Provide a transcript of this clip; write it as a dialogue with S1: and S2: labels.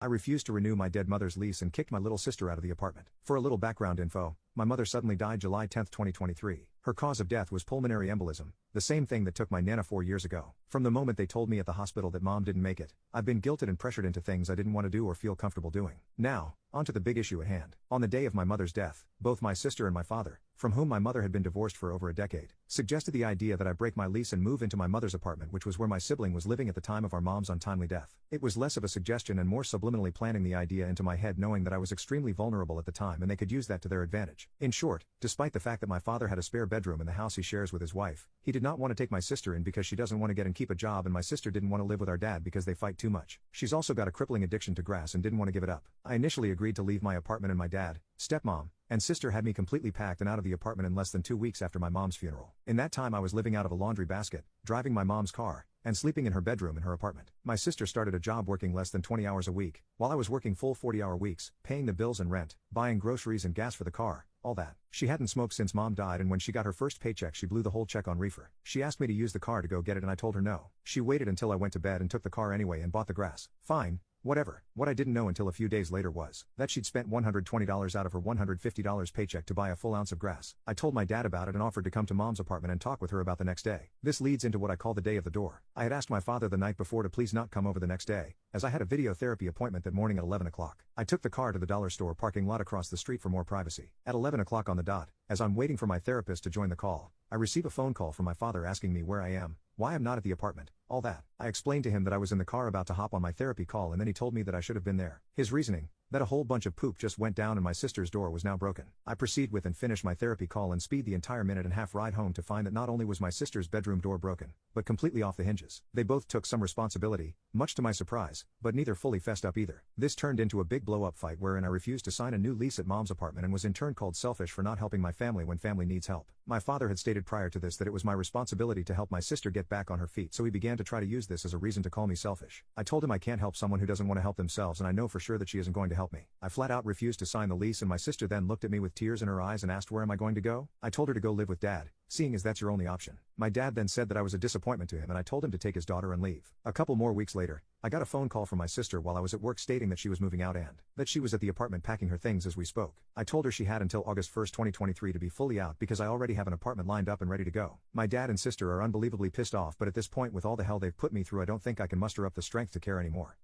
S1: I refused to renew my dead mother's lease and kicked my little sister out of the apartment. For a little background info, my mother suddenly died July 10, 2023. Her cause of death was pulmonary embolism, the same thing that took my nana 4 years ago. From the moment they told me at the hospital that mom didn't make it, I've been guilted and pressured into things I didn't want to do or feel comfortable doing. Now, on to the big issue at hand. On the day of my mother's death, both my sister and my father, from whom my mother had been divorced for over a decade, suggested the idea that I break my lease and move into my mother's apartment, which was where my sibling was living at the time of our mom's untimely death. It was less of a suggestion and more subliminally planting the idea into my head, knowing that I was extremely vulnerable at the time and they could use that to their advantage. In short, despite the fact that my father had a spare bedroom in the house he shares with his wife, he did not want to take my sister in because she doesn't want to get and keep a job, and my sister didn't want to live with our dad because they fight too much. She's also got a crippling addiction to grass and didn't want to give it up. I initially agreed to leave my apartment, and my dad, stepmom, and sister had me completely packed and out of the apartment in less than 2 weeks after my mom's funeral. In that time I was living out of a laundry basket, driving my mom's car, and sleeping in her bedroom in her apartment. My sister started a job working less than 20 hours a week, while I was working full 40-hour weeks, paying the bills and rent, buying groceries and gas for the car, all that. She hadn't smoked since mom died, and when she got her first paycheck she blew the whole check on reefer. She asked me to use the car to go get it and I told her no. She waited until I went to bed and took the car anyway and bought the grass. Fine. Whatever. What I didn't know until a few days later was that she'd spent $120 out of her $150 paycheck to buy a full ounce of grass. I told my dad about it and offered to come to mom's apartment and talk with her about the next day. This leads into what I call the day of the door. I had asked my father the night before to please not come over the next day, as I had a video therapy appointment that morning at 11 o'clock. I took the car to the dollar store parking lot across the street for more privacy. At 11 o'clock on the dot, as I'm waiting for my therapist to join the call, I receive a phone call from my father asking me where I am, why I'm not at the apartment, all that. I explained to him that I was in the car about to hop on my therapy call, and then he told me that I should have been there. His reasoning: that a whole bunch of poop just went down and my sister's door was now broken. I proceed with and finish my therapy call and speed the entire minute-and-a-half ride home to find that not only was my sister's bedroom door broken, but completely off the hinges. They both took some responsibility, much to my surprise, but neither fully fessed up either. This turned into a big blow-up fight wherein I refused to sign a new lease at mom's apartment and was in turn called selfish for not helping my family when family needs help. My father had stated prior to this that it was my responsibility to help my sister get back on her feet, so he began to try to use this as a reason to call me selfish. I told him I can't help someone who doesn't want to help themselves, and I know for sure that she isn't going to help me. I flat out refused to sign the lease, and my sister then looked at me with tears in her eyes and asked where am I going to go? I told her to go live with dad, seeing as that's your only option. My dad then said that I was a disappointment to him, and I told him to take his daughter and leave. A couple more weeks later, I got a phone call from my sister while I was at work stating that she was moving out and that she was at the apartment packing her things as we spoke. I told her she had until August 1, 2023 to be fully out because I already have an apartment lined up and ready to go. My dad and sister are unbelievably pissed off, but at this point, with all the hell they've put me through, I don't think I can muster up the strength to care anymore.